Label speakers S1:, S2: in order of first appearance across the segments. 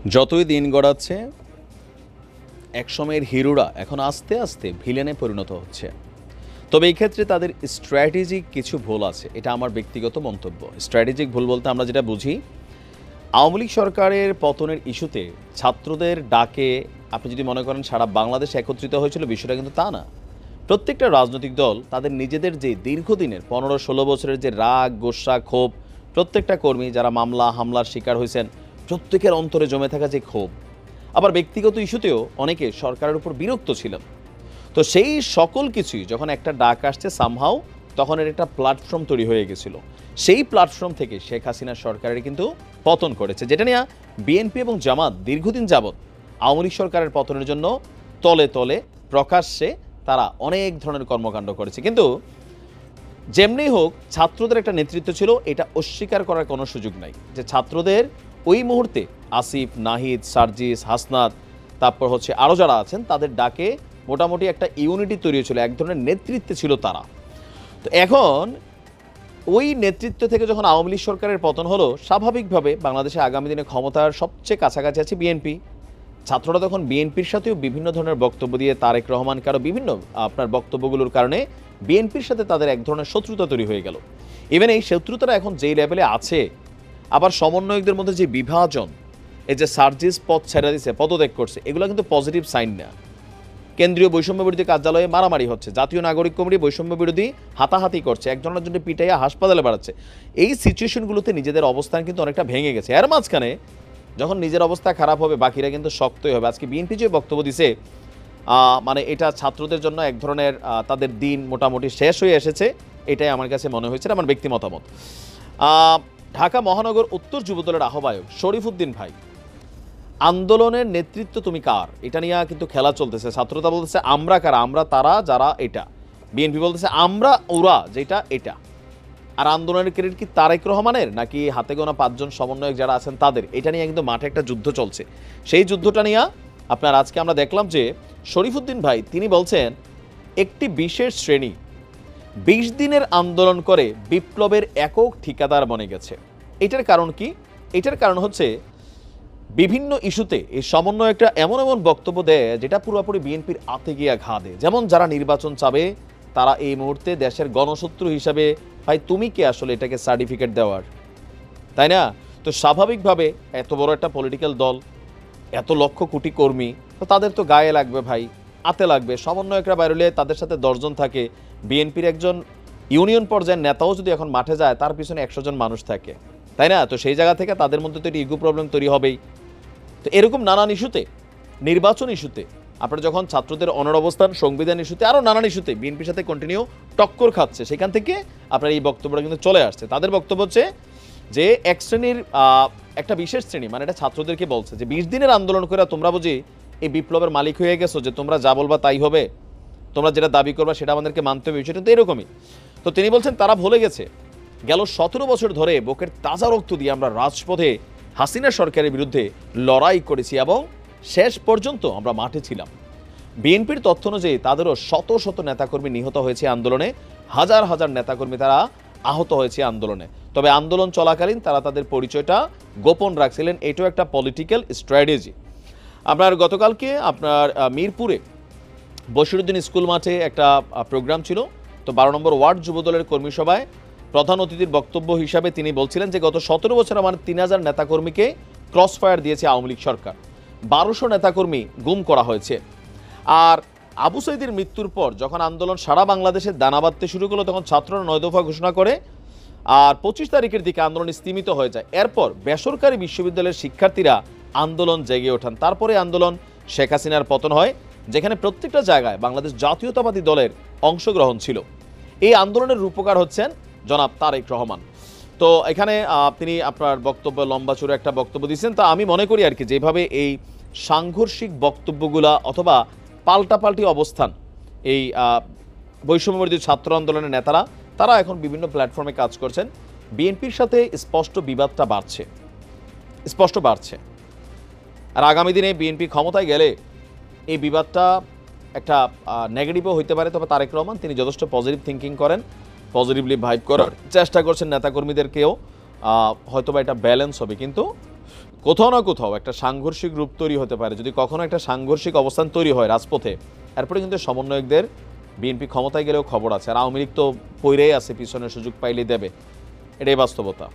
S1: যতই দিন গড়াচ্ছে একসময়ের হিরোরা এখন আস্তে আস্তে ভিলেনে পরিণত হচ্ছে। তবে এই ক্ষেত্রে তাদের স্ট্র্যাটেজিক কিছু ভুল আছে, এটা আমার ব্যক্তিগত মন্তব্য। স্ট্র্যাটেজিক ভুল বলতে আমরা যেটা বুঝি, আওয়ামী লীগ সরকারের পতনের ইস্যুতে ছাত্রদের ডাকে আপনি যদি মনে করেন সারা বাংলাদেশ একত্রিত হয়েছিল, বিষয়টা কিন্তু তা না। প্রত্যেকটা রাজনৈতিক দল তাদের নিজেদের যে দীর্ঘদিনের 15-16 বছরের যে রাগ গোসা ক্ষোভ, প্রত্যেকটা কর্মী যারা মামলা হামলার শিকার হয়েছেন, প্রত্যেকের অন্তরে জমে থাকা যে ক্ষোভ, আবার ব্যক্তিগত ইস্যুতেও অনেকে সরকারের উপর বিরক্ত ছিলেন। তো সেই সকল কিছুই যখন একটা ডাক আসছে সামহাও, তখন এর একটা প্ল্যাটফর্ম তৈরি হয়ে গেছিল। সেই প্ল্যাটফর্ম থেকে শেখ হাসিনা সরকারের কিন্তু পতন করেছে, যেটা নিয়ে বিএনপি এবং জামাত দীর্ঘদিন যাবৎ আওয়ামী লীগ সরকারের পতনের জন্য তলে তলে প্রকাশ্যে তারা অনেক ধরনের কর্মকাণ্ড করেছে। কিন্তু যেমনি হোক, ছাত্রদের একটা নেতৃত্ব ছিল, এটা অস্বীকার করার কোনো সুযোগ নাই যে ছাত্রদের ওই মুহূর্তে আসিফ, নাহিদ, সার্জিস, হাসনাত, তারপর হচ্ছে আরও যারা আছেন, তাদের ডাকে মোটামুটি একটা ইউনিটি তৈরি হয়েছিল, এক ধরনের নেতৃত্বে ছিল তারা। তো এখন ওই নেতৃত্ব থেকে যখন আওয়ামী লীগ সরকারের পতন হলো, স্বাভাবিকভাবে বাংলাদেশে আগামী দিনে ক্ষমতার সবচেয়ে কাছাকাছি আছে বিএনপি। ছাত্ররা তখন বিএনপির সাথেও বিভিন্ন ধরনের বক্তব্য দিয়ে, তারেক রহমানকে আরও বিভিন্ন আপনার বক্তব্যগুলোর কারণে বিএনপির সাথে তাদের এক ধরনের শত্রুতা তৈরি হয়ে গেল। ইভেন এই শত্রুতাটা এখন যেই লেভেলে আছে, আবার সমন্বয়কদের মধ্যে যে বিভাজন, এই যে সার্জিস পদ ছেড়ে দিচ্ছে, পদত্যাগ করছে, এগুলো কিন্তু পজিটিভ সাইন না। কেন্দ্রীয় বৈষম্য বিরোধী কার্যালয়ে মারামারি হচ্ছে, জাতীয় নাগরিক কমিটি বৈষম্য বিরোধী হাতাহাতি করছে, একজনের জন্য পিটাইয়া হাসপাতালে বাড়াচ্ছে। এই সিচুয়েশনগুলোতে নিজেদের অবস্থান কিন্তু অনেকটা ভেঙে গেছে। এর মাঝখানে যখন নিজের অবস্থা খারাপ হবে, বাকিরা কিন্তু শক্তই হবে। আজকে বিএনপি যে বক্তব্য দিছে, মানে এটা ছাত্রদের জন্য এক ধরনের তাদের দিন মোটামুটি শেষ হয়ে এসেছে, এটাই আমার কাছে মনে হয়েছে, আমার ব্যক্তি মতামত। ঢাকা মহানগর উত্তর যুবদলের আহ্বায়ক শরীফুদ্দীন ভাই, আন্দোলনের নেতৃত্ব তুমি কার, এটা নিয়ে কিন্তু খেলা চলতেছে। ছাত্রতা বলতেছে আমরা কারা, আমরা তারা যারা এটা। বিএনপি বলতেছে আমরা ওরা যেটা এটা। আর আন্দোলনের ক্রেডিট কি তারেক রহমানের নাকি হাতে গোনা 5 জন সমন্বয়ক যারা আছেন তাদের? এটা নিয়ে কিন্তু মাঠে একটা যুদ্ধ চলছে। সেই যুদ্ধটা নিয়ে আপনার আজকে আমরা দেখলাম যে শরীফুদ্দীন ভাই তিনি বলছেন, একটি বিশেষ শ্রেণী 20 দিনের আন্দোলন করে বিপ্লবের একক ঠিকাদার বনে গেছে। এটার কারণ কি? এটার কারণ হচ্ছে বিভিন্ন ইস্যুতে এই সমন্বয়কটা এমন এমন বক্তব্য দেয় যেটা পুরোপুরি বিএনপির আতে গিয়া ঘা দেয়। যেমন যারা নির্বাচন চাবে তারা এই মুহূর্তে দেশের গণশত্রু হিসাবে, ভাই তুমি কে আসলে এটাকে সার্টিফিকেট দেওয়ার, তাই না? তো স্বাভাবিকভাবে এত বড় একটা পলিটিক্যাল দল, এত লক্ষ কোটি কর্মী, তো তাদের তো গায়ে লাগবে ভাই, আতে লাগবে। সমন্বয়করা বাইরে তাদের সাথে 10 জন থাকে। বিএনপির একজন ইউনিয়ন পর্যায়ের নেতাও যদি এখন মাঠে যায়, তার পিছনে 100 জন মানুষ থাকে, তাই না? তো সেই জায়গা থেকে তাদের মধ্যে তো একটি ইগো প্রবলেম তৈরি হবেই। তো এরকম নানান ইস্যুতে, নির্বাচন ইস্যুতে, আপনারা যখন ছাত্রদের অনড় অবস্থান, সংবিধান ইস্যুতে, আরও নানান ইস্যুতে বিএনপির সাথে কন্টিনিউ টক্কর খাচ্ছে, সেখান থেকে আপনার এই বক্তব্যটা কিন্তু চলে আসছে। তাদের বক্তব্য হচ্ছে যে এক শ্রেণীর একটা বিশেষ শ্রেণী, মানে এটা ছাত্রদেরকে বলছে যে 20 দিনের আন্দোলন করে তোমরা বুঝি এই বিপ্লবের মালিক হয়ে গেছো, যে তোমরা যা বলবা তাই হবে, তোমরা যেটা দাবি করবা সেটা আমাদেরকে মানতে হবে, সেটা তো এরকমই। তো তিনি বলছেন তারা ভুলে গেছে গেল 17 বছর ধরে বুকের তাজা রক্ত দিয়ে আমরা রাজপথে হাসিনা সরকারের বিরুদ্ধে লড়াই করেছি এবং শেষ পর্যন্ত আমরা মাঠে ছিলাম। বিএনপির তথ্য অনুযায়ী তাদেরও শত শত নেতাকর্মী নিহত হয়েছে আন্দোলনে, হাজার হাজার নেতাকর্মী তারা আহত হয়েছে আন্দোলনে। তবে আন্দোলন চলাকালীন তারা তাদের পরিচয়টা গোপন রাখছিলেন, এটাও একটা পলিটিক্যাল স্ট্র্যাটেজি। আপনার গতকালকে আপনার মিরপুরে বশিরউদ্দিন স্কুল মাঠে একটা প্রোগ্রাম ছিল। তো 12 নম্বর ওয়ার্ড যুবদলের কর্মী সভায় প্রধান অতিথির বক্তব্য হিসাবে তিনি বলছিলেন যে গত 17 বছর আমার 3000 নেতাকর্মীকে ক্রস ফায়ার দিয়েছে আওয়ামী লীগ সরকার, 1200 নেতাকর্মী গুম করা হয়েছে। আর আবু সাইদের মৃত্যুর পর যখন আন্দোলন সারা বাংলাদেশে দানা বাঁধতে শুরু করলো, তখন ছাত্ররা 9 দফা ঘোষণা করে, আর 25 তারিখের দিকে আন্দোলন স্তীমিত হয়ে যায়। এরপর বেসরকারি বিশ্ববিদ্যালয়ের শিক্ষার্থীরা আন্দোলন জেগে ওঠান। তারপরে আন্দোলন শেখ হাসিনার পতন হয়, যেখানে প্রত্যেকটা জায়গায় বাংলাদেশ জাতীয়তাবাদী দলের অংশগ্রহণ ছিল। এই আন্দোলনের রূপকার হচ্ছেন জনাব তারেক রহমান। তো এখানে তিনি আপনার বক্তব্য লম্বা চূড়া একটা বক্তব্য দিচ্ছেন। তা আমি মনে করি আর কি, যেভাবে এই সাংঘর্ষিক বক্তব্যগুলা অথবা পাল্টাপাল্টি অবস্থান এই বৈষম্যবিরোধী ছাত্র আন্দোলনের নেতারা, তারা এখন বিভিন্ন প্ল্যাটফর্মে কাজ করছেন। বিএনপির সাথে স্পষ্ট বিবাদটা বাড়ছে, স্পষ্ট বাড়ছে। আর আগামী দিনে বিএনপি ক্ষমতায় গেলে এই বিবাদটা একটা নেগেটিভও হইতে পারে। তবে তারেক রহমান তিনি যথেষ্ট পজিটিভ থিঙ্কিং করেন, পজিটিভলি ভাইব করার চেষ্টা করছেন নেতাকর্মীদেরকেও, হয়তোবা এটা ব্যালেন্স হবে। কিন্তু কোথাও না কোথাও একটা সাংঘর্ষিক রূপ তৈরি হতে পারে। যদি কখনো একটা সাংঘর্ষিক অবস্থান তৈরি হয় রাজপথে, এরপরে কিন্তু সমন্বয়কদের বিএনপি ক্ষমতায় গেলেও খবর আছে। আর আওয়ামী লীগ তো পইরেই আছে, পিছনের সুযোগ পাইলেই দেবে, এটাই বাস্তবতা।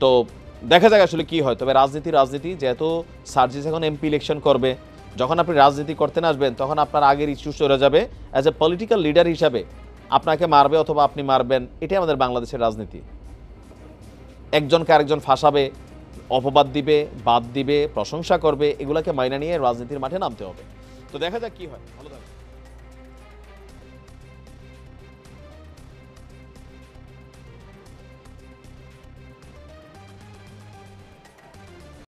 S1: তো দেখা যাক আসলে কি হয়। তবে রাজনীতি যেহেতু সার্জিস এখন এমপি ইলেকশন করবে, যখন আপনি রাজনীতি করতে আসবেন তখন আপনার আগের ইস্যু চলে যাবে। অ্যাজ এ পলিটিক্যাল লিডার হিসাবে আপনাকে মারবে অথবা আপনি মারবেন, এটাই আমাদের বাংলাদেশের রাজনীতি। একজনকে আরেকজন ফাঁসাবে, অপবাদ দিবে, বাদ দিবে, প্রশংসা করবে, এগুলাকে মাইনা নিয়ে রাজনীতির মাঠে নামতে হবে। তো দেখা যাক কি হয়। ভালো থাকবেন।